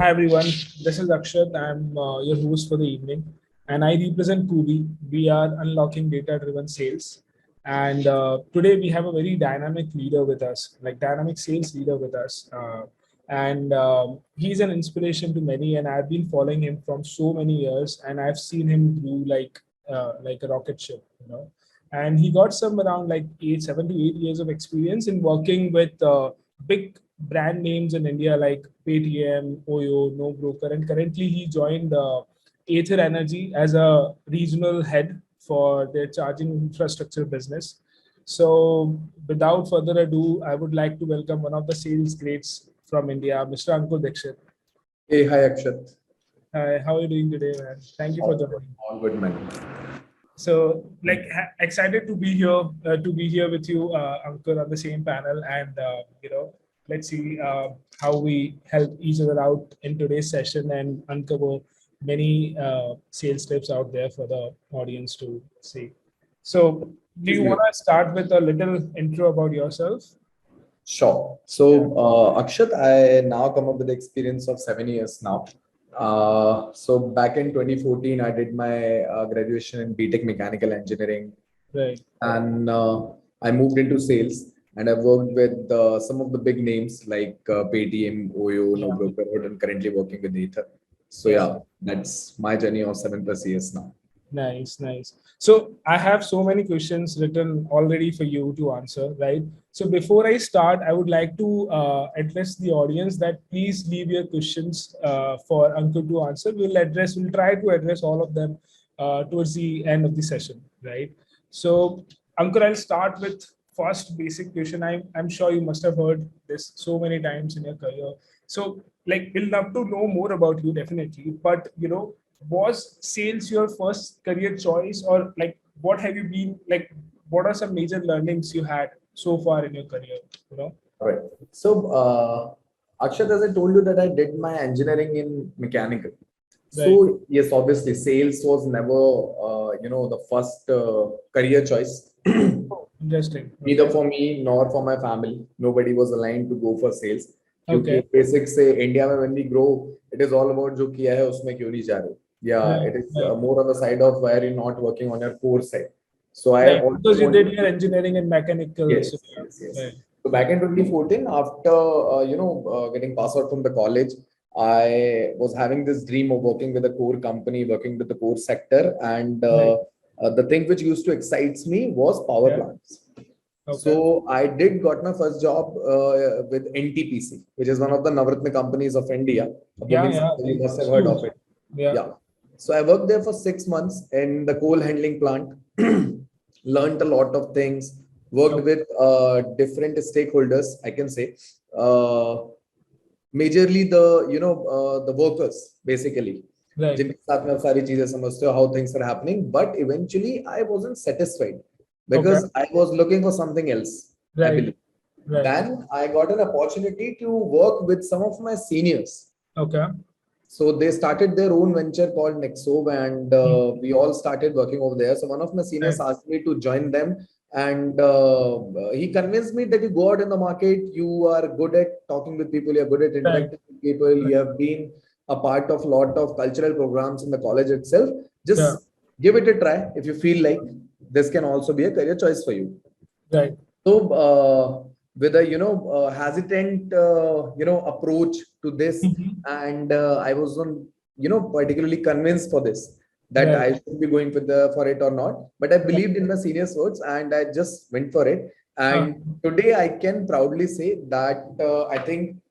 Hi everyone, this is Akshay. I'm your host for the evening, and I represent Kubi. We are unlocking data-driven sales, and today we have a very dynamic leader with us, like dynamic sales leader with us, and he's an inspiration to many. And I've been following him from so many years, and I've seen him grow like a rocket ship, And he got some around like 7 to 8 years of experience in working with big brand names in India like Paytm, Oyo, NoBroker, and currently he joined Ather Energy as a regional head for their charging infrastructure business. So, without further ado, I would like to welcome one of the sales greats from India, Mr. Ankur Dixit. Hey, hi Akshat. Hi, how are you doing today, man? Thank you for joining. All good, man. So, excited to be here with you, Ankur, on the same panel, and let's see how we help each other out in today's session and uncover many sales tips out there for the audience to see. So, do you want to start with a little intro about yourself? Sure. So, Akshat, I now come up with the experience of 7 years now. So back in 2014, I did my graduation in B.Tech Mechanical Engineering. Right. And I moved into sales, and I've worked with some of the big names like Paytm, Oyo, NoBroker, and currently working with Ather. So yeah, that's my journey of 7+ years now. Nice. So I have so many questions written already for you to answer, right? So before I start, I would like to address the audience that please leave your questions for Ankur to answer. We'll try to address all of them towards the end of the session, right? So Ankur, I'll start with first basic question. I'm sure you must have heard this so many times in your career. So we'll love to know more about you definitely, but was sales your first career choice, or what have you been what are some major learnings you had so far in your career? All right. So Akshat, as I told you that I did my engineering in mechanical. So yes, obviously sales was never the first career choice. Interesting. Neither for me nor for my family. Nobody was aligned to go for sales. Okay. Basic say India when we grow, it is all about jo kiya hai usme kyun nahi ja rahe. Yeah, it is more on the side of where you're not working on your core side. So I also because you did your engineering and mechanical. Yes. So back in 2014, after getting passed out from the college, I was having this dream of working with a core company, working with the core sector, and the thing which used to excite me was power plants. Okay. So I got my first job with NTPC, which is one of the Navratna companies of India. You must have heard of it. Yeah. So I worked there for 6 months in the coal handling plant, learned a lot of things, worked with different stakeholders, I can say. Majorly the workers, basically. Right. How things are happening, but eventually I wasn't satisfied because I was looking for something else. I believe. Then I got an opportunity to work with some of my seniors. Okay. So they started their own venture called Nexove, and we all started working over there. So one of my seniors asked me to join them, and he convinced me that you go out in the market, you are good at talking with people, you're good at interacting with people, you have been a part of a lot of cultural programs in the college itself. Just give it a try. If you feel like this can also be a career choice for you. Right. So with a hesitant approach to this, and I wasn't particularly convinced for this that I should be going for it or not, but I believed in my seniors' words and I just went for it. And today I can proudly say that I think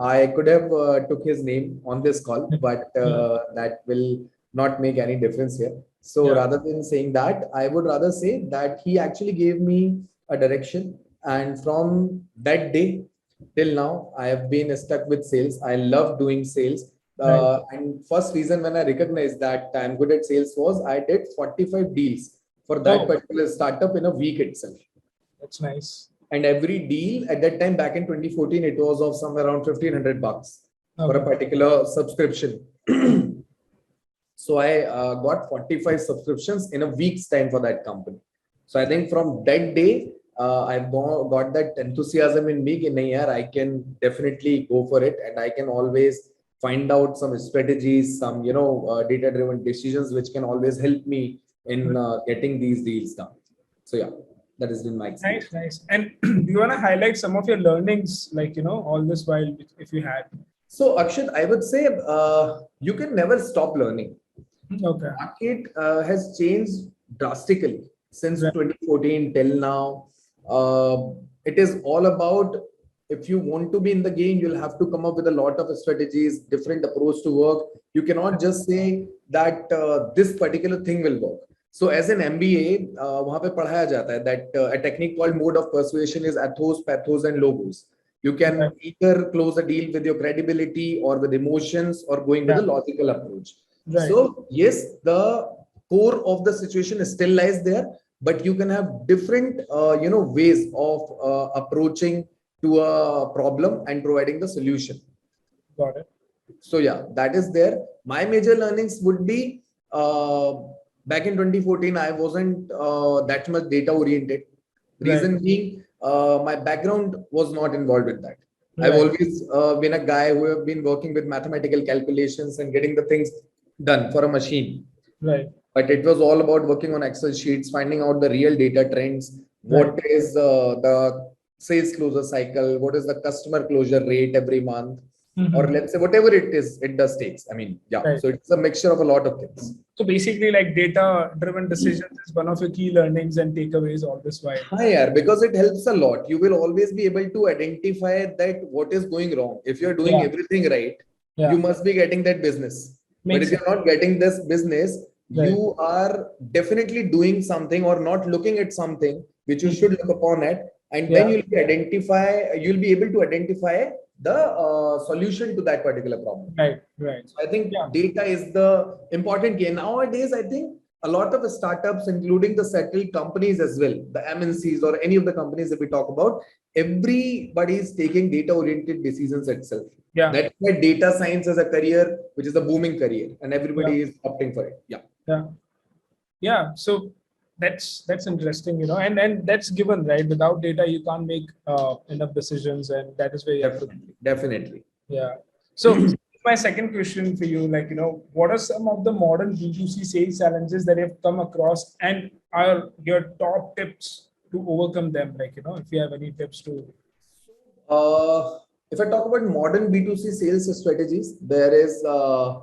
I could have took his name on this call, but that will not make any difference here. So rather than saying that, I would rather say that he actually gave me a direction, and from that day till now I have been stuck with sales. I love doing sales. And first reason when I recognized that I'm good at sales was I did 45 deals for that particular startup in a week itself. That's nice. And every deal at that time back in 2014, it was of somewhere around $1,500 for a particular subscription. So I got 45 subscriptions in a week's time for that company. So I think from that day, I've got that enthusiasm in me. Nahi yaar, I can definitely go for it, and I can always find out some strategies, some data-driven decisions which can always help me in getting these deals done. So yeah, that has been my experience. Nice. And do you want to highlight some of your learnings, like, all this while, if you had? So Akshay, I would say you can never stop learning. Okay. Market has changed drastically since Right. 2014 till now. It is all about, if you want to be in the game, you'll have to come up with a lot of strategies, different approach to work. You cannot just say that this particular thing will work. So as an MBA, वहाँ पे पढ़ाया जाता है that a technique called mode of persuasion is ethos, pathos, and logos. You can Right. either close a deal with your credibility or with emotions or going with a logical approach. Right. So yes, the core of the situation still lies there, but you can have different ways of approaching to a problem and providing the solution. Got it. So yeah, that is there. My major learnings would be back in 2014, I wasn't that much data oriented. Reason being, my background was not involved with that. I've always been a guy who have been working with mathematical calculations and getting the things done for a machine. Right. But it was all about working on Excel sheets, finding out the real data trends. What is the sales closure cycle? What is the customer closure rate every month? Or let's say whatever it is, it does takes. I mean, yeah. Right. So it's a mixture of a lot of things. So basically, like, data-driven decisions is one of your key learnings and takeaways all this while. Yeah, because it helps a lot. You will always be able to identify that what is going wrong. If you're doing everything right, you must be getting that business. But if you're not getting this business, you are definitely doing something or not looking at something which you should look upon it, and then you'll be able to identify the solution to that particular problem. Right. So I think data is the important key. Nowadays, I think a lot of the startups, including the settled companies as well, the MNCs or any of the companies that we talk about, everybody is taking data-oriented decisions itself. Yeah. That's why data science as a career, which is a booming career, and everybody is opting for it. Yeah. So that's interesting, and that's given, right? Without data, you can't make enough decisions, and that is where you have to. Definitely. Yeah. So my second question for you, like, what are some of the modern B2C sales challenges that you have come across, and are your top tips to overcome them? Like, if you have any tips to. If I talk about modern B2C sales strategies, there is a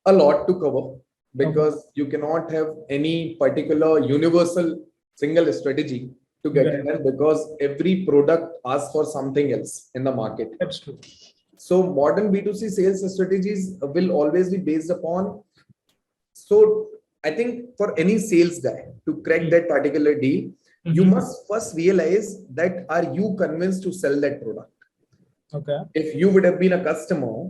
lot to cover, because you cannot have any particular universal single strategy to get it done, because every product asks for something else in the market. That's true. So modern B2C sales strategies will always be based upon. So I think for any sales guy to crack that particular deal, you must first realize that are you convinced to sell that product? Okay. If you would have been a customer,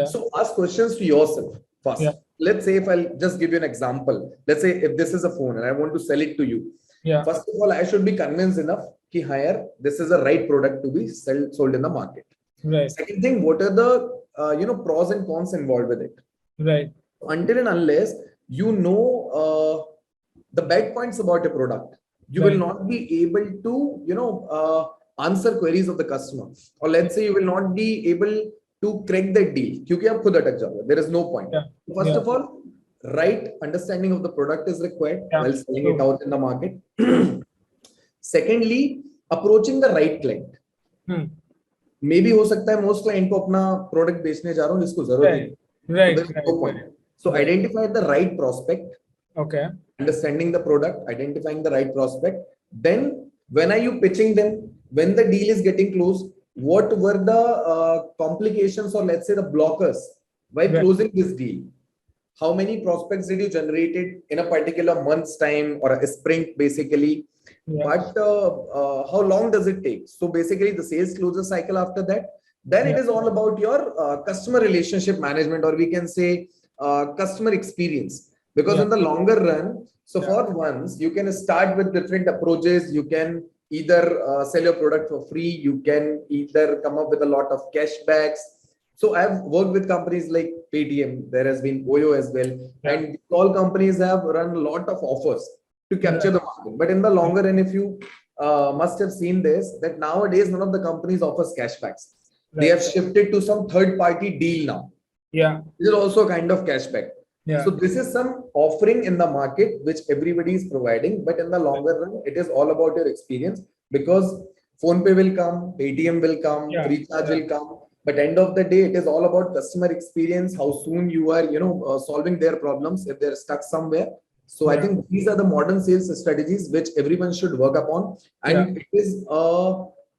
so ask questions to yourself first. Let's say, if I'll just give you an example, let's say if this is a phone and I want to sell it to you. First of all, I should be convinced enough that this is the right product to be sold in the market. Right. Second thing, what are the pros and cons involved with it? Right. Until and unless you know the bad points about a product, you will not be able to answer queries of the customer, or let's say you will not be able to crack that deal, क्योंकि आप खुद अटक जाओगे. There is no point. First of all, right understanding of the product is required while selling it out in the market. Secondly, approaching the right client. Maybe हो सकता है most client को अपना product बेचने जा रहा हूँ जिसको जरूरत है. Right. No point. So identify the right prospect. Okay. Understanding the product, identifying the right prospect. Then when are you pitching them? When the deal is getting closed, what were the complications, or let's say the blockers by closing this deal? How many prospects did you generated in a particular month's time or a sprint, basically? But how long does it take? So basically the sales closure cycle after that, then it is all about your customer relationship management, or we can say customer experience. Because in the longer run, so for once, you can start with different approaches. You can either sell your product for free. You can either come up with a lot of cashbacks. So I've worked with companies like Paytm. There has been Oyo as well. And all companies have run a lot of offers. to capture the market. But in the longer run, if you must have seen this, that nowadays none of the companies offers cashbacks. They have shifted to some third party deal now. Yeah. This is also a kind of cashback. Yeah. So this is some offering in the market which everybody is providing, but in the longer run, it is all about your experience, because PhonePe will come, Paytm will come, recharge will come. But end of the day, it is all about customer experience, how soon you are, solving their problems if they're stuck somewhere. So I think these are the modern sales strategies which everyone should work upon, and it is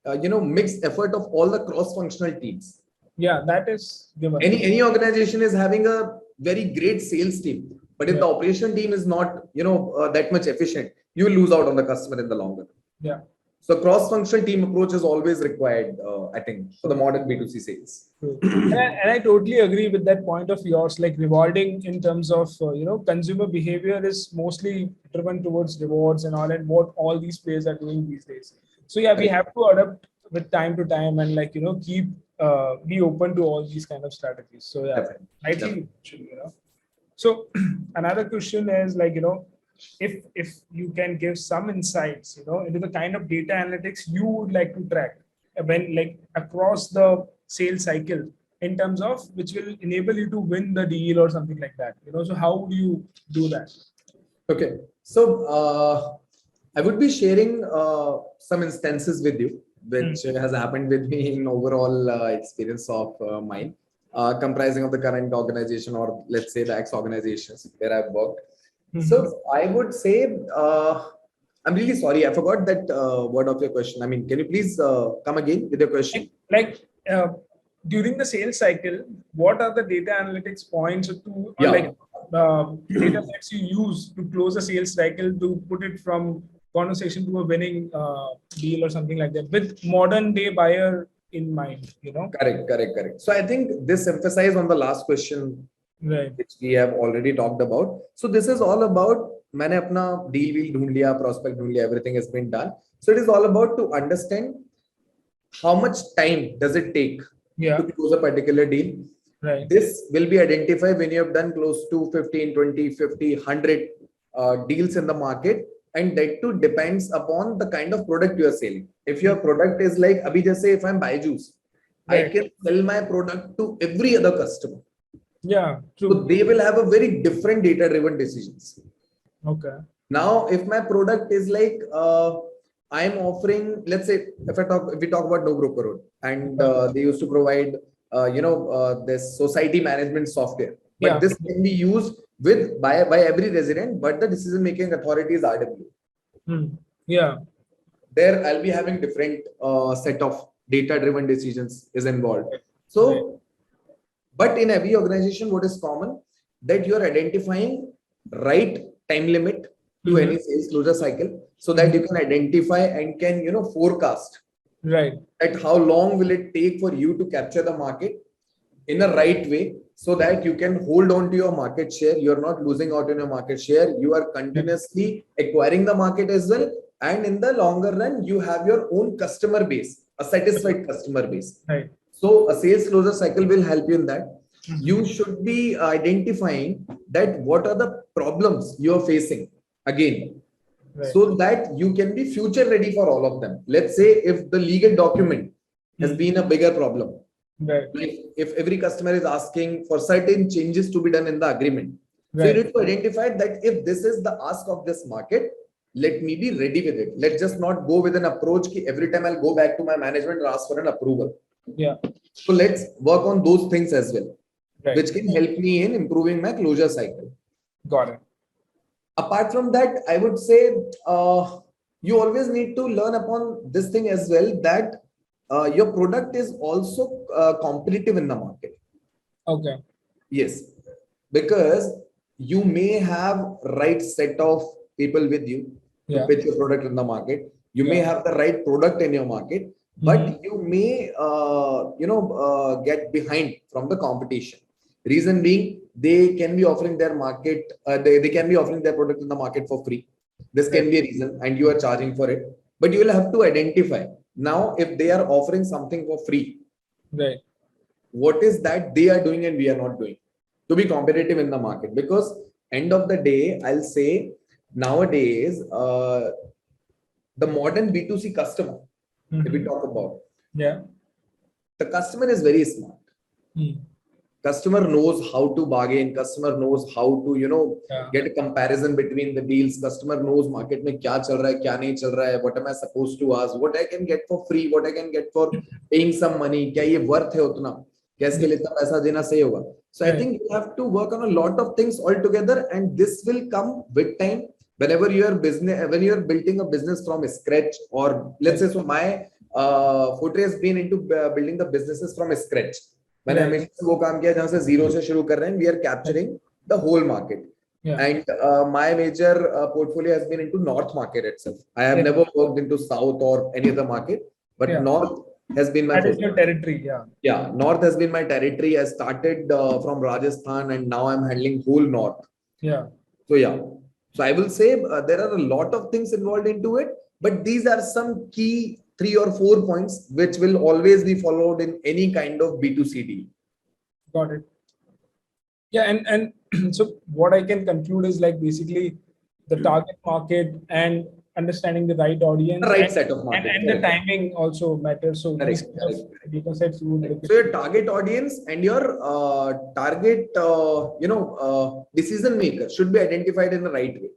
mixed effort of all the cross-functional teams. Yeah, that is given. Any organization is having a very great sales team, but if the operation team is not that much efficient, you will lose out on the customer in the long run. Yeah. So cross-functional team approach is always required, I think, for the modern B2C sales. And I totally agree with that point of yours. Like rewarding in terms of consumer behavior is mostly driven towards rewards and all, and what all these players are doing these days. So yeah, we have to adapt with time to time and keep be open to all these kind of strategies. So yeah, I think So another question is if you can give some insights, into the kind of data analytics you would like to track when across the sales cycle in terms of which will enable you to win the deal or something like that. So how would you do that? Okay. So I would be sharing some instances with you, which has happened with me in overall experience of mine, comprising of the current organization, or let's say the ex organizations where I've worked. So I would say, I'm really sorry, I forgot that word of your question. I mean, can you please come again with your question? During the sales cycle, what are the data analytics points or data sets you use to close a sales cycle to put it from conversation to a winning deal or something like that with modern day buyer in mind, Correct. So I think this emphasizes on the last question, which we have already talked about. So this is all about मैंने अपना deal wheel ढूंढ लिया, prospect ढूंढ लिया, everything has been done. So it is all about to understand how much time does it take to close a particular deal. This will be identified when you have done close to 15, 20, 50, 100 deals in the market. And that too depends upon the kind of product you are selling. If your product is like, abhi jaise if I'm Byju's, I can sell my product to every other customer. Yeah, true. So they will have a very different data-driven decisions. Okay. Now, if my product is like, I'm offering, let's say, if we talk about NoBroker, and they used to provide, this society management software, but this can be used by every resident, but the decision making authority is RW. There I'll be having different set of data driven decisions is involved. So but in every organization, what is common, that you are identifying right time limit to any sales closure cycle, so that you can identify and can forecast at how long will it take for you to capture the market in a right way, so that you can hold on to your market share. You're not losing out on your market share. You are continuously acquiring the market as well. And in the longer run, you have your own customer base, a satisfied customer base. So a sales closure cycle will help you in that. You should be identifying that what are the problems you're facing again, so that you can be future ready for all of them. Let's say if the legal document has been a bigger problem, if every customer is asking for certain changes to be done in the agreement, so you need to identify that if this is the ask of this market, let me be ready with it. Let's just not go with an approach ki every time I'll go back to my management and ask for an approval. So let's work on those things as well, which can help me in improving my closure cycle. Got it. Apart from that, I would say you always need to learn upon this thing as well, that your product is also competitive in the market. Okay. Yes, because you may have right set of people with you to pitch your product in the market. You may have the right product in your market, but you may get behind from the competition. Reason being, they can be offering their market, they can be offering their product in the market for free. This can be a reason, and you are charging for it. But you will have to identify now if they are offering something for free. What is that they are doing and we are not doing to be competitive in the market? Because end of the day, I'll say nowadays, the modern B2C customer, if we talk about, Yeah. the customer is very smart. Customer knows how to bargain. Customer knows how to, get a comparison between the deals. Customer knows market में क्या चल रहा है, क्या नहीं चल रहा है. What am I supposed to ask? What I can get for free? What I can get for paying some money? क्या ये worth है उतना? क्या इसके लिए इतना पैसा देना सही होगा? So I think you have to work on a lot of things altogether, and this will come with time. Whenever you are when you are building a business from scratch, or let's say, so my forte has been into building the businesses from scratch. मैंने हमेशा वो काम किया जहां से zero से शुरू कर रहे हैं. We are capturing the whole market. And my major portfolio has been into North market itself. I have never worked into South or any other market, but North has been my that is your territory. Yeah, North has been my territory. I started from Rajasthan, and now I'm handling whole North. So I will say there are a lot of things involved into it, but these are some key 3 or 4 points which will always be followed in any kind of B2C deal. Got it. Yeah, and so what I can conclude is like basically the target market and understanding the right audience, the right set of market, and the timing also matters. So correct. Data sets you would so your target audience and your target decision maker should be identified in the right way.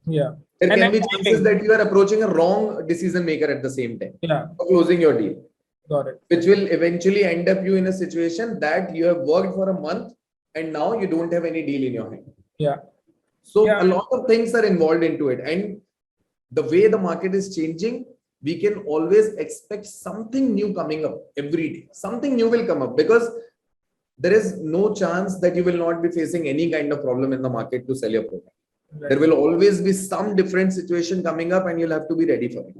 Yeah, there can be chances that you are approaching a wrong decision maker at the same time. For closing your deal. Got it. Which will eventually end up you in a situation that you have worked for a month and now you don't have any deal in your hand. So a lot of things are involved into it, and the way the market is changing, we can always expect something new coming up every day. Something new will come up, because there is no chance that you will not be facing any kind of problem in the market to sell your product. There will always be some different situation coming up, and you'll have to be ready for it.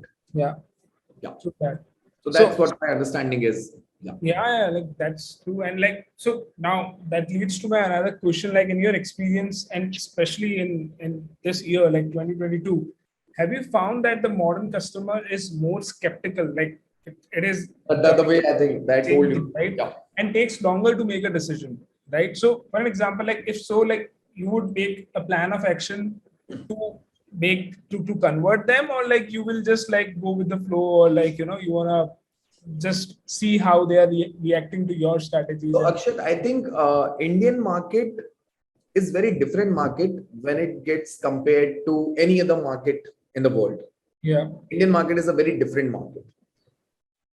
So that's what my understanding is. Like that's true. And like, so now that leads to my another question, like in your experience, and especially in this year, like 2022, have you found that the modern customer is more skeptical? Like it is the way I think that I told you, right? And takes longer to make a decision, right? So for an example, like if so, like you would make a plan of action to convert them, or like you will just like go with the flow, or like, you wanna just see how they are reacting to your strategies. So Akshay, I think Indian market is very different market when it gets compared to any other market in the world. Indian market is a very different market.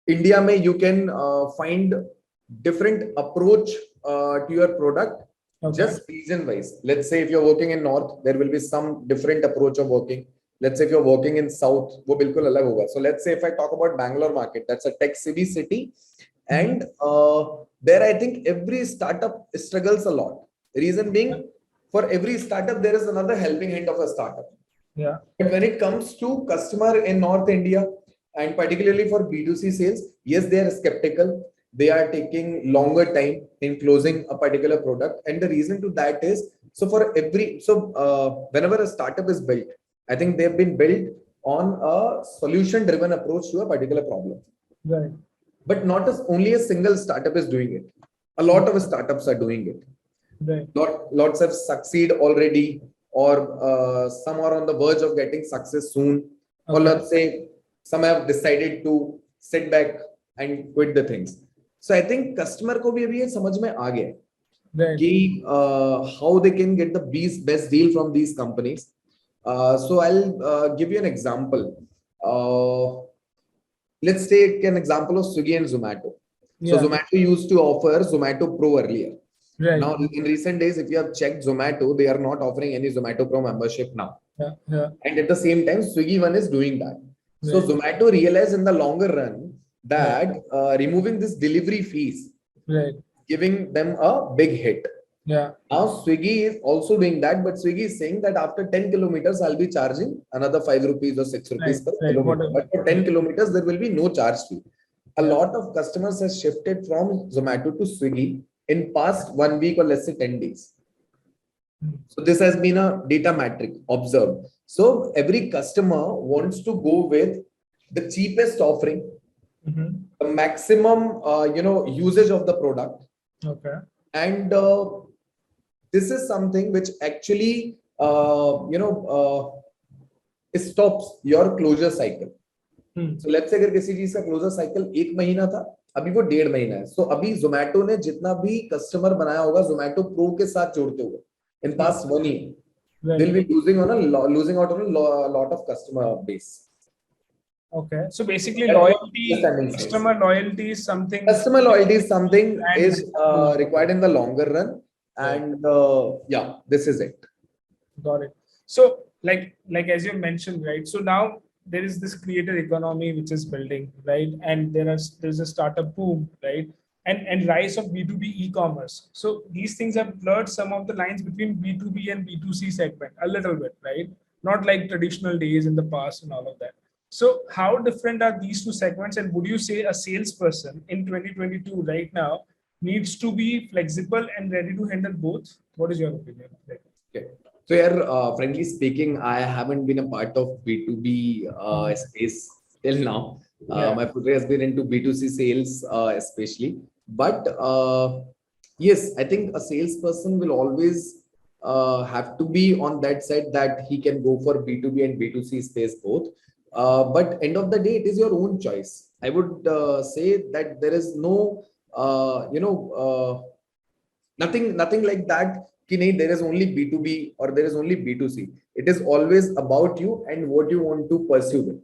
India mein you can find different approach to your product. Just region wise. Let's say if you're working in North, there will be some different approach of working. Let's say if you're working in South, wo bilkul alag hoga. So let's say if I talk about Bangalore market, that's a tech city, and there I think every startup struggles a lot. Reason being, for every startup there is another helping hand of a startup. But when it comes to customer in North India, and particularly for B2C sales, yes, they are skeptical. They are taking longer time in closing a particular product, and the reason to that is, whenever a startup is built, I think they've been built on a solution-driven approach to a particular problem. But not only a single startup is doing it. A lot of startups are doing it. Lots have succeed already, or some are on the verge of getting success soon. Or let's say some have decided to sit back and quit the things. So I think customer को भी अभी ये समझ में आ गया कि how they can get the best deal from these companies. So I'll give you an example. Let's take an example of Swiggy and Zomato. So Zomato used to offer Zomato Pro earlier. Now in recent days, if you have checked Zomato, they are not offering any Zomato Pro membership now. And at the same time, Swiggy one is doing that. So Zomato realized in the longer run that removing this delivery fees, giving them a big hit. Now Swiggy is also doing that, but Swiggy is saying that after 10 kilometers, I'll be charging another 5 rupees or 6 rupees per kilometer. But for 10 kilometers, there will be no charge fee. A lot of customers have shifted from Zomato to Swiggy in past 1 week or let's say 10 days. So this has been a data metric observed. So every customer wants to go with the cheapest offering, the maximum usage of the product. And this is something which actually stops your closure cycle. Hmm. So let's say अगर किसी चीज का closure cycle 1 महीना था, अभी वो 1.5 महीना है. So अभी Zomato ने जितना भी कस्टमर बनाया होगा Zomato Pro के साथ जोड़ते हुए in past 1 year, they'll be losing out on a lot of customer base. Okay, so basically loyalty, customer loyalty is something. Customer loyalty is something is required in the longer run, and yeah, this is it. Got it. So like as you mentioned, right? So now there is this creator economy which is building, right? And there's a startup boom, right? And rise of B2B e-commerce. So these things have blurred some of the lines between B2B and B2C segment a little bit, right? Not like traditional days in the past and all of that. So how different are these two segments? And would you say a salesperson in 2022 right now needs to be flexible and ready to handle both? What is your opinion? Okay. So here, frankly speaking, I haven't been a part of B2B space till now. My foray has been into B2C sales, especially. But yes, I think a salesperson will always have to be on that side that he can go for B2B and B2C space both. But end of the day, it is your own choice. I would say that there is no, nothing like that. There is only B2B or there is only B2C. It is always about you and what you want to pursue with.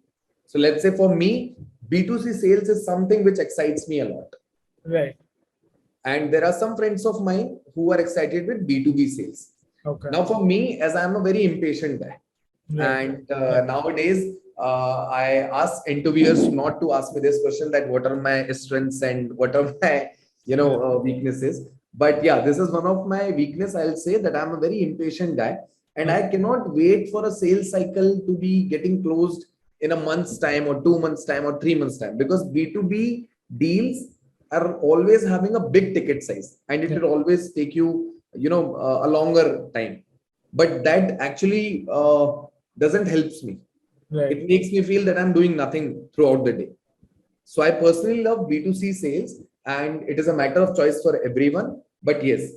So let's say for me, B2C sales is something which excites me a lot. Right. And there are some friends of mine who are excited with B2B sales. Okay. Now for me, as I'm a very impatient guy, and nowadays I ask interviewers not to ask me this question, that what are my strengths and what are my weaknesses. But yeah, this is one of my weakness. I'll say that I'm a very impatient guy, and I cannot wait for a sales cycle to be getting closed in a month's time or 2 months time or 3 months time, because B2B deals are always having a big ticket size, and it will always take you a longer time. But that actually doesn't helps me. Right. It makes me feel that I'm doing nothing throughout the day. So I personally love B2C sales, and it is a matter of choice for everyone. But yes,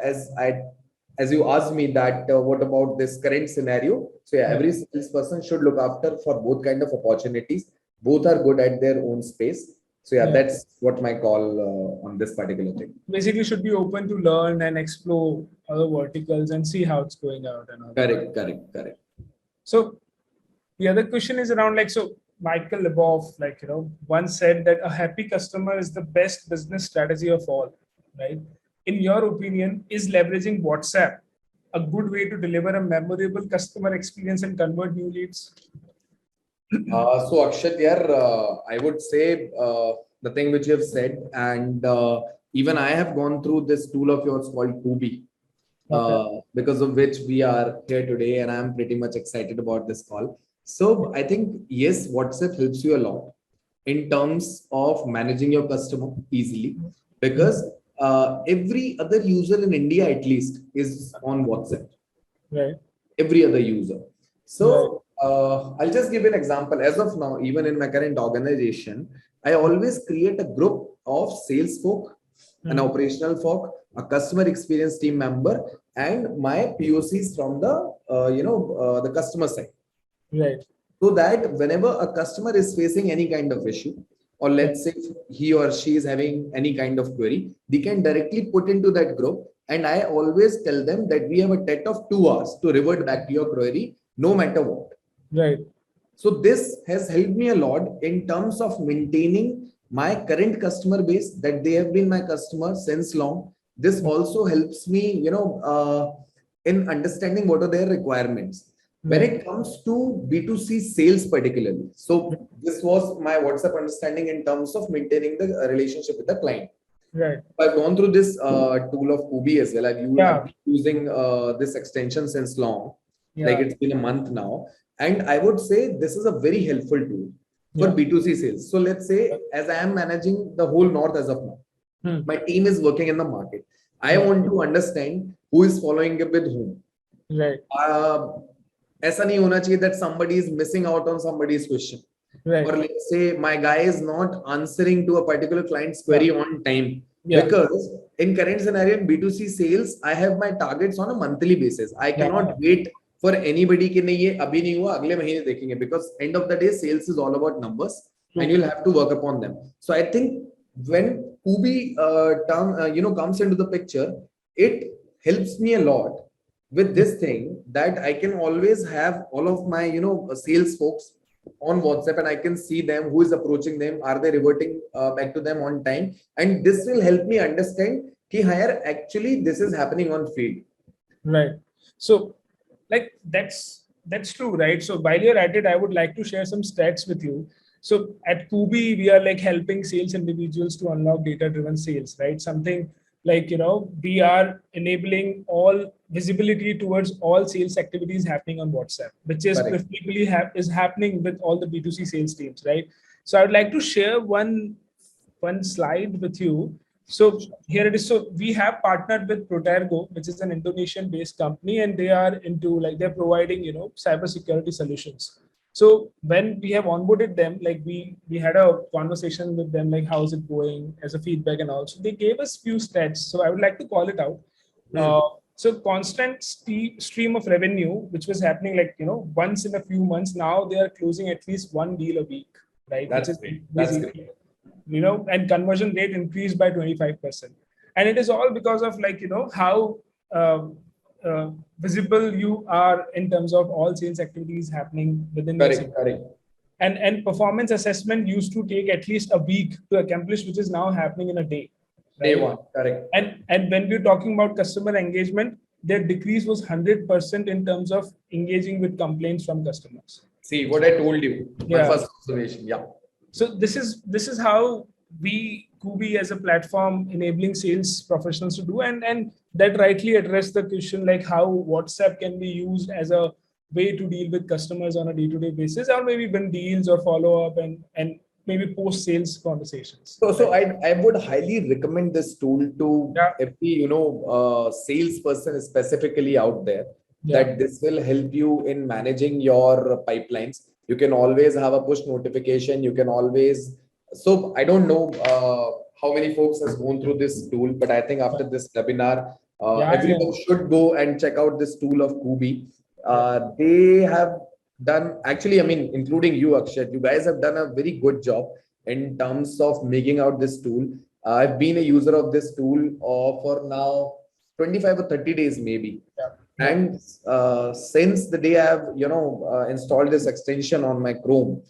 as you asked me that what about this current scenario? So yeah, every salesperson should look after for both kind of opportunities. Both are good at their own space. So yeah, that's what my call on this particular thing. Basically, should be open to learn and explore other verticals and see how it's going out and all. Correct. So the other question is around so Michael Lebov, once said that a happy customer is the best business strategy of all, right? In your opinion, is leveraging WhatsApp a good way to deliver a memorable customer experience and convert new leads? So Akshay, I would say the thing which you have said, and even I have gone through this tool of yours called Kubi, because of which we are here today, and I'm pretty much excited about this call. So I think, yes, WhatsApp helps you a lot in terms of managing your customer easily, because every other user in India, at least, is on WhatsApp. Right. Every other user. So I'll just give an example. As of now, even in my current organization, I always create a group of sales folk, an operational folk, a customer experience team member, and my POCs from the the customer side. Right. So that whenever a customer is facing any kind of issue, or let's say he or she is having any kind of query, they can directly put into that group. And I always tell them that we have a TET of 2 hours to revert back to your query, no matter what. Right. So this has helped me a lot in terms of maintaining my current customer base, that they have been my customer since long. This also helps me, in understanding what are their requirements. When it comes to B2C sales particularly, so this was my WhatsApp understanding in terms of maintaining the relationship with the client. Right. I've gone through this tool of Kubi as well. I've been using this extension since long, like it's been a month now. And I would say this is a very helpful tool for B2C sales. So let's say, as I am managing the whole North as of now, my team is working in the market. I want to understand who is following up with whom. Right. ऐसा नहीं होना चाहिए that somebody is missing out on somebody's question. Right. Or let's say my guy is not answering to a particular client's query on time. Because in current scenario in B2C sales, I have my targets on a monthly basis. I cannot wait for anybody कि नहीं ये अभी नहीं हुआ अगले महीने देखेंगे, because end of the day sales is all about numbers and you'll have to work upon them. So I think when Kubi term comes into the picture, it helps me a lot with this thing that I can always have all of my sales folks on WhatsApp and I can see them, who is approaching them, are they reverting back to them on time, and this will help me understand कि higher actually this is happening on field. Right. So like that's true, right? So while you're at it, I would like to share some stats with you. So at Kubi, we are like helping sales individuals to unlock data-driven sales, right? Something like we are enabling all visibility towards all sales activities happening on WhatsApp, which is preferably is happening with all the B2C sales teams, right? So I would like to share one slide with you. So here it is. So we have partnered with Protergo, which is an Indonesian-based company, and they are into they're providing cybersecurity solutions. So when we have onboarded them, like we had a conversation with them, like how's it going as a feedback and all. So they gave us few stats. So I would like to call it out. So constant stream of revenue, which was happening once in a few months. Now they are closing at least one deal a week, right? That's great. That's great. And conversion rate increased by 25%. And it is all because of how visible you are in terms of all sales activities happening within the city. Correct. And performance assessment used to take at least a week to accomplish, which is now happening in a day. Right? Day one, correct. And when we're talking about customer engagement, their decrease was 100% in terms of engaging with complaints from customers. See what I told you. My first observation. Yeah. So this is how we Kubi as a platform enabling sales professionals to do, and that rightly addressed the question like how WhatsApp can be used as a way to deal with customers on a day-to-day basis, or maybe win deals or follow up and maybe post sales conversations. So I would highly recommend this tool to every salesperson specifically out there, that this will help you in managing your pipelines. You can always have a push notification. You can always, so I don't know how many folks has gone through this tool, but I think after this webinar, everyone should go and check out this tool of Kubi. They have done, actually, I mean, including you, Akshay, you guys have done a very good job in terms of making out this tool. I've been a user of this tool for now 25 or 30 days, maybe. And since the day I have installed this extension on my Chrome,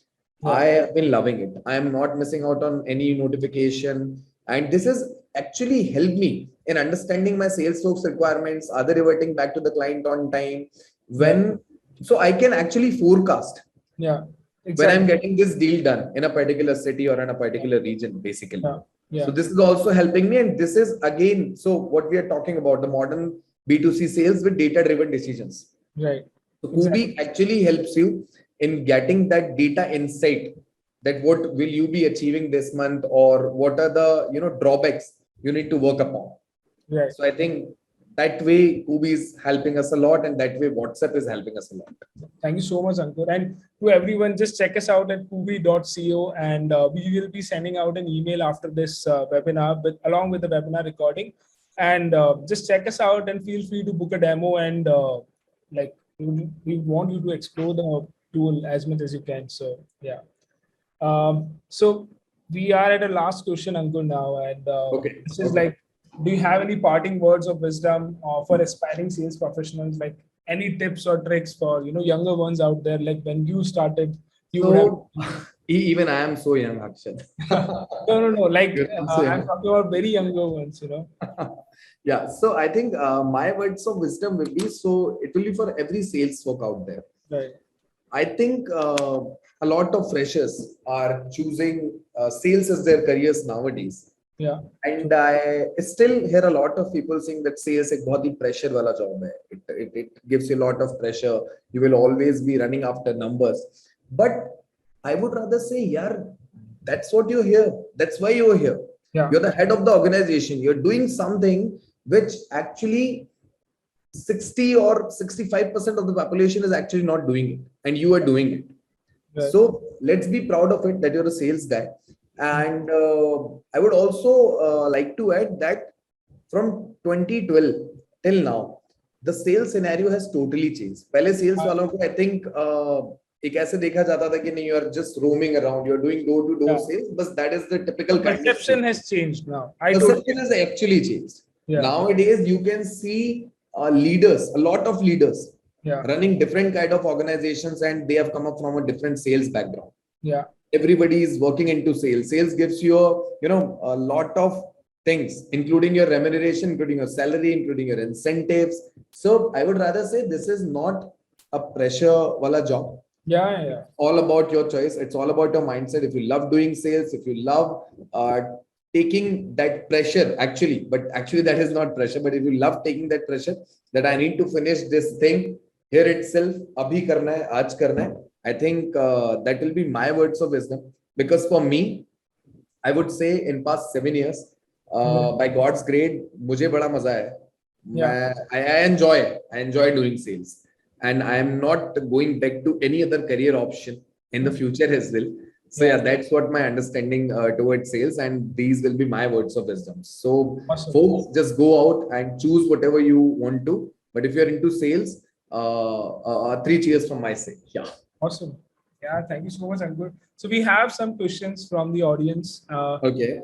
I have been loving it. I am not missing out on any notification, and this has actually helped me in understanding my sales folks requirements. Are they reverting back to the client on time? So I can actually forecast when I'm getting this deal done in a particular city or in a particular region, basically. So this is also helping me, and this is again, so what we are talking about, the modern B2C sales with data-driven decisions. Right. So Kubi actually helps you in getting that data insight, that what will you be achieving this month, or what are the drawbacks you need to work upon. Right. So I think that way Kubi is helping us a lot, and that way WhatsApp is helping us a lot. Thank you so much, Ankur. And to everyone, just check us out at kubi.co, and we will be sending out an email after this webinar along with the webinar recording. And just check us out and feel free to book a demo, and we want you to explore the tool as much as you can. So so we are at a last question, Ankur, now, and this is like, do you have any parting words of wisdom for aspiring sales professionals? Like any tips or tricks for younger ones out there? Like when you started, even I am so young, Akshay. No. Like I'm talking about very younger ones, Yeah. So I think my words of wisdom will be, so it will be for every sales folk out there. Right. I think a lot of freshers are choosing sales as their careers nowadays. Yeah. And I still hear a lot of people saying that sales is a very pressure wala job hai. It gives you a lot of pressure. You will always be running after numbers. But I would rather say, yeah, that's what you're here. That's why you're here. Yeah. You're the head of the organization. You're doing something which actually 60 or 65% of the population is actually not doing it, and you are doing it. Right. So let's be proud of it that you're a sales guy. And I would also like to add that from 2012 till now, the sales scenario has totally changed. पहले sales वालों को I think एक ऐसे देखा जाता था कि नहीं, you are just roaming around, you are doing door to door sales, but that is the typical kind of perception has changed now. Perception has actually changed. Nowadays you can see leaders, a lot of leaders running different kind of organizations, and they have come up from a different sales background. Everybody is working into sales. Sales gives you a lot of things, including your remuneration, including your salary, including your incentives. So I would rather say this is not a pressure wala job. All about your choice. It's all about your mindset. If you love doing sales, if you love taking that pressure, but actually that is not pressure, but if you love taking that pressure, that I need to finish this thing here itself, abhi karna hai, aaj karna hai, I think that will be my words of wisdom. Because for me, I would say in past 7 years, by God's grace, mujhe bada maza hai. I enjoy doing sales, and I am not going back to any other career option in the future as well. So yeah, that's what my understanding towards sales, and these will be my words of wisdom. So folks, just go out and choose whatever you want to. But if you're into sales, 3 cheers from my side. Yeah. Awesome. Yeah, thank you so much, Ankur. So we have some questions from the audience. Okay.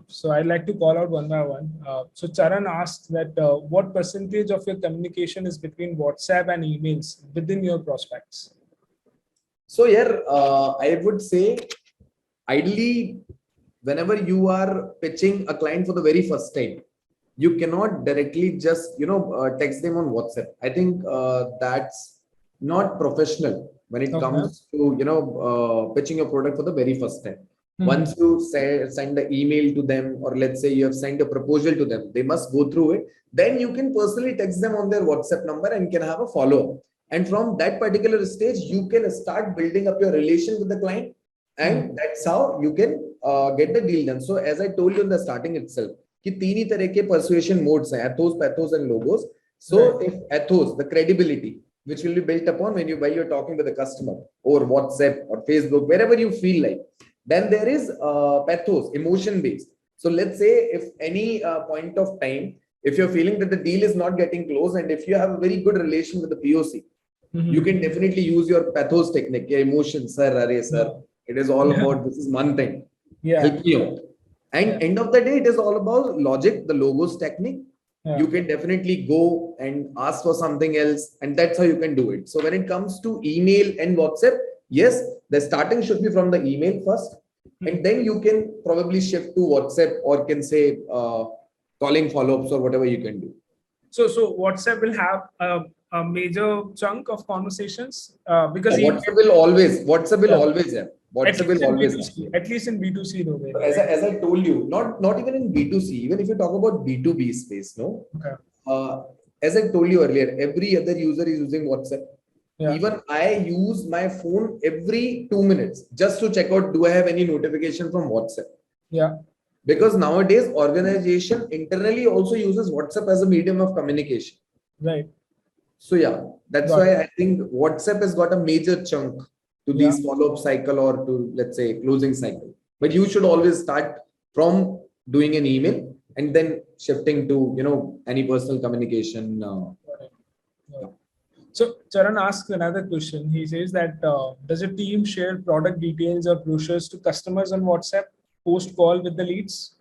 So I'd like to call out one by one. So Charan asked that what percentage of your communication is between WhatsApp and emails within your prospects? So yeah, I would say ideally, whenever you are pitching a client for the very first time, you cannot directly just text them on WhatsApp. I think that's not professional when it comes to pitching your product for the very first time. Once you send the email to them, or let's say you have sent a proposal to them, they must go through it. Then you can personally text them on their WhatsApp number and can have a follow-up. And from that particular stage, you can start building up your relation with the client, and that's how you can get the deal done. So as I told you in the starting itself, कि तीन ही तरह के persuasion modes हैं, ethos, pathos, and logos. So if ethos, the credibility, which will be built upon while you're talking with the customer or WhatsApp or Facebook, wherever you feel like. Then there is pathos, emotion based. So let's say if any point of time, if you're feeling that the deal is not getting close, and if you have a very good relation with the POC, you can definitely use your pathos technique, your emotions, sir. It is all about this is one thing. Help me out. And end of the day, it is all about logic, the logos technique. You can definitely go and ask for something else, and that's how you can do it. So when it comes to email and WhatsApp, yes, the starting should be from the email first, and then you can probably shift to WhatsApp, or can say calling follow-ups or whatever you can do. So WhatsApp will have a major chunk of conversations because WhatsApp will always have. WhatsApp will always have. At least in B2C, though. As I told you, not even in B2C, even if you talk about B2B space, no. As I told you earlier, every other user is using WhatsApp. Even I use my phone every 2 minutes just to check out, do I have any notification from WhatsApp? Because nowadays organization internally also uses WhatsApp as a medium of communication. So yeah, that's why I think WhatsApp has got a major chunk to these follow-up cycle, or to, let's say, closing cycle. But you should always start from doing an email and then shifting to any personal communication. So Charan asks another question. He says that does a team share product details or brochures to customers on WhatsApp post call with the leads?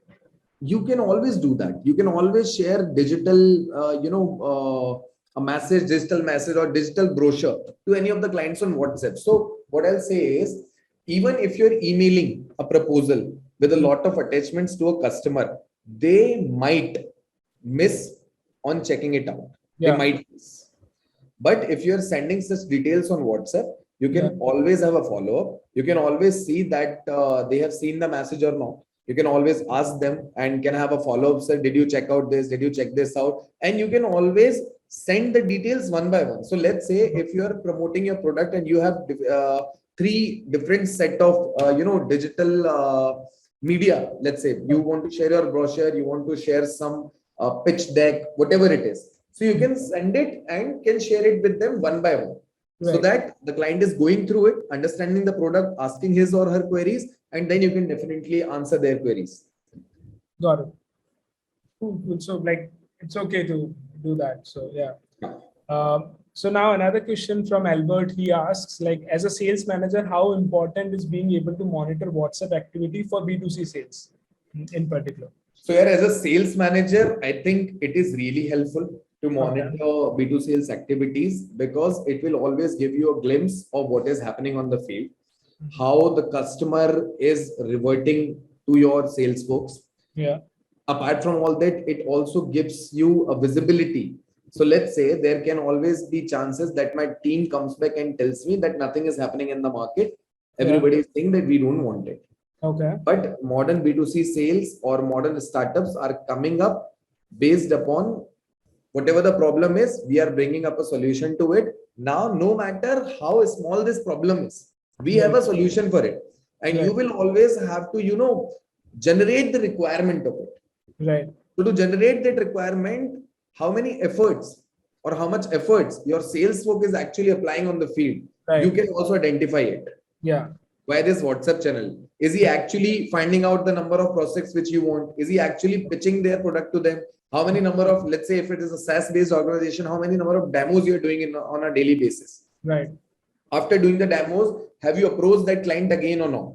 You can always do that. You can always share digital, a message, digital message, or digital brochure to any of the clients on WhatsApp. So what I'll say is, even if you're emailing a proposal with a lot of attachments to a customer, they might miss on checking it out. They might miss. But if you're sending such details on WhatsApp, you can always have a follow-up. You can always see that they have seen the message or not. You can always ask them and can have a follow-up. Sir, did you check out this? Did you check this out? And you can always send the details one by one. So let's say if you are promoting your product and you have 3 different set of digital media. Let's say you want to share your brochure, you want to share some pitch deck, whatever it is. So you can send it and can share it with them one by one. So that the client is going through it, understanding the product, asking his or her queries, and then you can definitely answer their queries. Got it. Cool. So like it's okay to do that. So yeah. So now another question from Albert. He asks, like, as a sales manager, how important is being able to monitor WhatsApp activity for B2C sales in particular? So here, as a sales manager, I think it is really helpful to monitor B2 sales activities because it will always give you a glimpse of what is happening on the field, how the customer is reverting to your sales folks. Yeah. Apart from all that, it also gives you a visibility. So let's say there can always be chances that my team comes back and tells me that nothing is happening in the market. Everybody is saying that we don't want it. Okay. But modern B2C sales or modern startups are coming up based upon whatever the problem is, we are bringing up a solution to it. Now, no matter how small this problem is, we have a solution for it. And you will always have to, generate the requirement of it. Right. So to generate that requirement, how many efforts or how much efforts your sales work is actually applying on the field, you can also identify it. Yeah. By this WhatsApp channel, is he actually finding out the number of prospects which you want? Is he actually pitching their product to them? How many number of, let's say if it is a SaaS based organization, how many number of demos you're doing on a daily basis? Right. After doing the demos, have you approached that client again or not?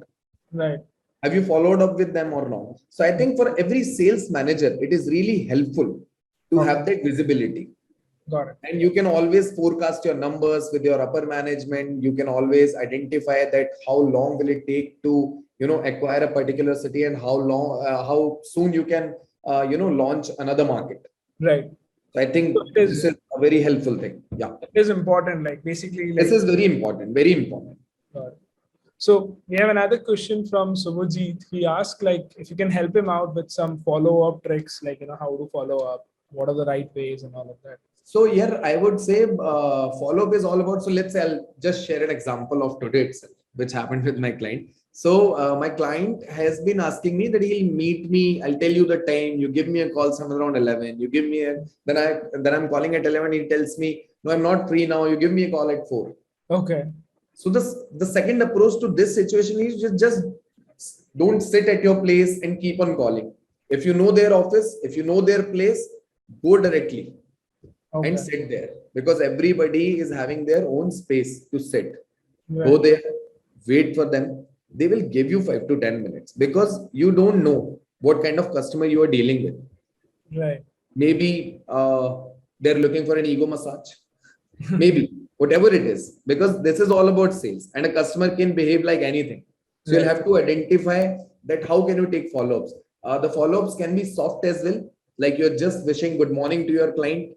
Right. Have you followed up with them or not? So I think for every sales manager, it is really helpful to have that visibility. Got it. And you can always forecast your numbers with your upper management. You can always identify that how long will it take to, acquire a particular city and how soon you can, launch another market. Right. So I think this is a very helpful thing. Yeah. It is important. Like basically, this is very important. Very important. Got it. So we have another question from Subhajit. He asked, like, if you can help him out with some follow-up tricks, like, how to follow up, what are the right ways and all of that. So here I would say follow-up is all about, so let's say I'll just share an example of today itself, which happened with my client. So my client has been asking me that he'll meet me. I'll tell you the time. You give me a call somewhere around 11. You give me then I'm calling at 11. He tells me, no, I'm not free now. You give me a call at 4. Okay. So the second approach to this situation is just don't sit at your place and keep on calling. If you know their office, if you know their place, go directly and sit there, because everybody is having their own space to sit. Right. Go there, wait for them. They will give you 5 to 10 minutes because you don't know what kind of customer you are dealing with. Right. Maybe they're looking for an ego massage. Maybe. Whatever it is, because this is all about sales and a customer can behave like anything. So you'll have to identify that how can you take follow-ups. The follow-ups can be soft as well, like you're just wishing good morning to your client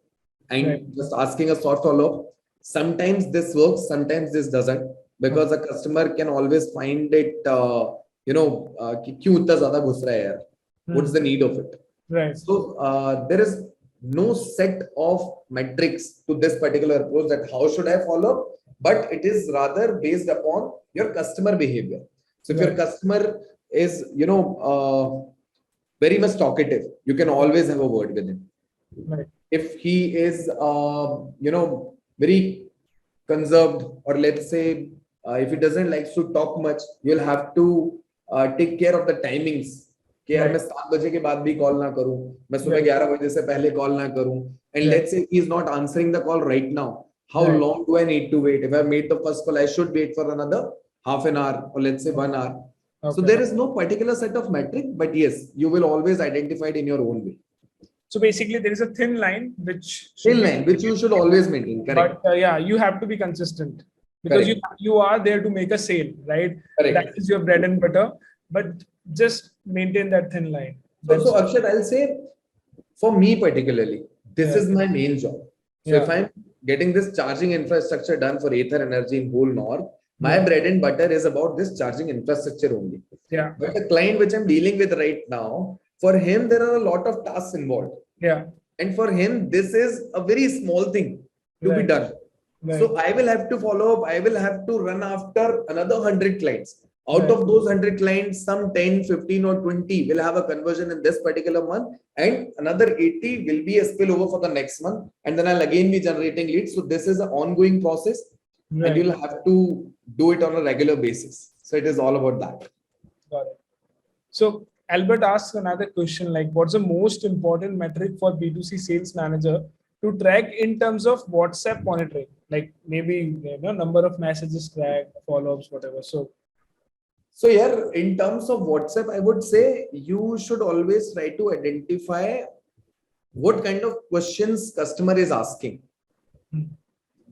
and just asking a soft follow-up. Sometimes this works, sometimes this doesn't, because a customer can always find it, what's the need of it? Right. So there is no set of metrics to this particular approach that how should I follow up, but it is rather based upon your customer behavior. So if your customer is, very much talkative, you can always have a word with him. Right. If he is, very conserved, or let's say, if he doesn't like to talk much, you'll have to take care of the timings. कि यार मैं 7 बजे के बाद भी call ना करूं, मैं सुबह 11 बजे से पहले कॉल ना करूं, and let's say he is not answering the call right now, how long do I need to wait? If I made the first call, I should wait for another half an hour or let's say 1 hour. So there is no particular set of metric, but yes, you will always identify it in your own way. So basically there is a thin line which you should always maintain. Correct. But you have to be consistent, because you are there to make a sale, right? Correct. That is your bread and butter, but just maintain that thin line. So Akshay, I'll say for me particularly, this is my main job. So if I'm getting this charging infrastructure done for Ather Energy in whole North, my bread and butter is about this charging infrastructure only. Yeah. But the client which I'm dealing with right now, for him, there are a lot of tasks involved. Yeah. And for him, this is a very small thing to be done. Right. So I will have to follow up. I will have to run after another 100 clients. Out of those 100 clients, some 10, 15 or 20 will have a conversion in this particular month, and another 80 will be a spillover for the next month. And then I'll again be generating leads. So this is an ongoing process, and you'll have to do it on a regular basis. So it is all about that. Got it. So Albert asks another question, like, what's the most important metric for B2C sales manager to track in terms of WhatsApp monitoring, like maybe number of messages tracked, follow-ups, whatever. So here, in terms of WhatsApp, I would say you should always try to identify what kind of questions customer is asking.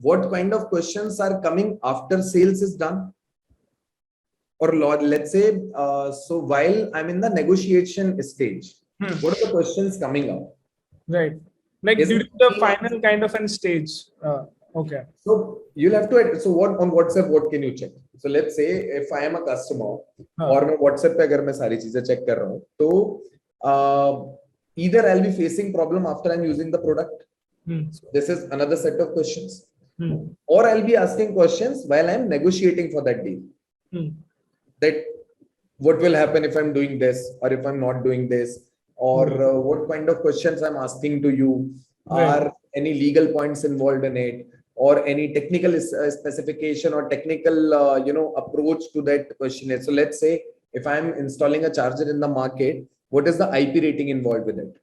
What kind of questions are coming after sales is done? Or let's say, so while I'm in the negotiation stage, what are the questions coming up? Right. Like Is during it the final kind of an stage. Okay. So you'll have to, so what on WhatsApp, what can you check? So let's say if I am a customer और मैं WhatsApp पे अगर मैं सारी चीजें check कर रहा हूँ, तो either I'll be facing problem after I'm using the product. So this is another set of questions. Or I'll be asking questions while I'm negotiating for that deal. That what will happen if I'm doing this or if I'm not doing this, or what kind of questions I'm asking to you. Are any legal points involved in it, or any technical specification or technical approach to that question? So let's say if I'm installing a charger in the market, what is the IP rating involved with it?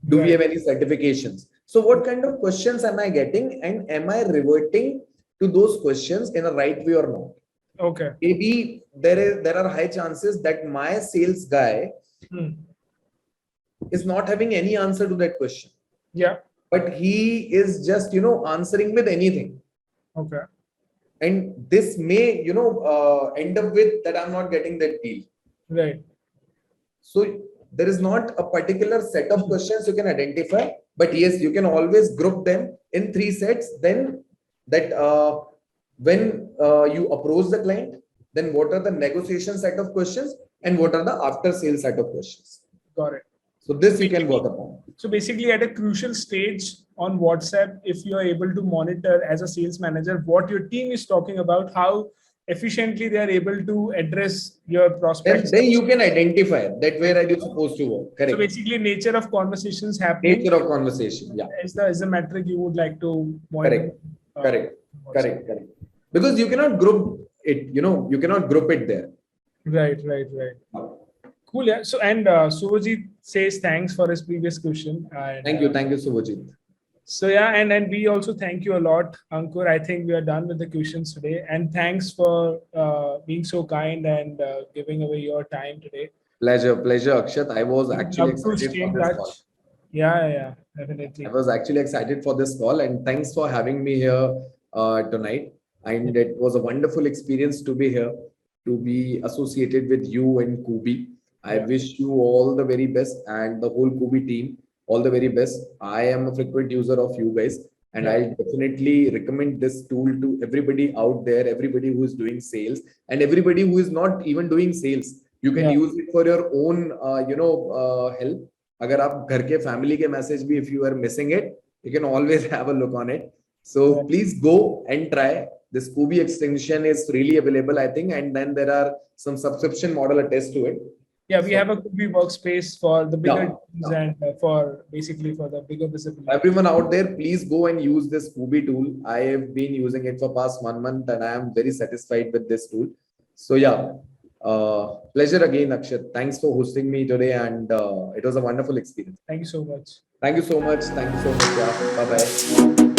Do we have any certifications? So what kind of questions am I getting, and am I reverting to those questions in a right way or not? Okay. Maybe there are high chances that my sales guy is not having any answer to that question. Yeah. But he is just answering with anything. Okay. And this may end up with that I'm not getting that deal. Right. So there is not a particular set of questions you can identify, but yes, you can always group them in 3 sets. Then that when you approach the client, then what are the negotiation set of questions and what are the after sales set of questions. Got it. So this you can work upon. So basically at a crucial stage on WhatsApp, if you are able to monitor as a sales manager what your team is talking about, how efficiently they are able to address your prospects. Then you can identify that where are you supposed to work. Correct. So basically nature of conversations happening. Nature of conversation, yeah. Is the metric you would like to monitor. Correct. Because you cannot group it, you cannot group it there. Right. Cool, yeah. So, and Subhajit says thanks for his previous question. And, thank you, Subhajit. So yeah, and we also thank you a lot, Ankur. I think we are done with the questions today. And thanks for being so kind and giving away your time today. Pleasure, Akshat. I was actually excited for this call. Yeah, definitely. I was actually excited for this call, and thanks for having me here tonight. And it was a wonderful experience to be here, to be associated with you and Kubi. I wish you all the very best, and the whole Kubi team all the very best. I am a frequent user of you guys, and I definitely recommend this tool to everybody out there, everybody who is doing sales, and everybody who is not even doing sales. You can use it for your own, help. Agar aap ghar ke family ke message bhi, if you are missing it, you can always have a look on it. So please go and try. This Kubi extension is really available, I think, and then there are some subscription model attached to it. Yeah, we have a Kubi workspace for the bigger teams and for basically for the bigger visibility. Everyone out there, please go and use this Kubi tool. I have been using it for past 1 month, and I am very satisfied with this tool. So yeah, pleasure again, Akshay. Thanks for hosting me today, and it was a wonderful experience. Thank you so much. Thank you so much. Yeah. Bye bye.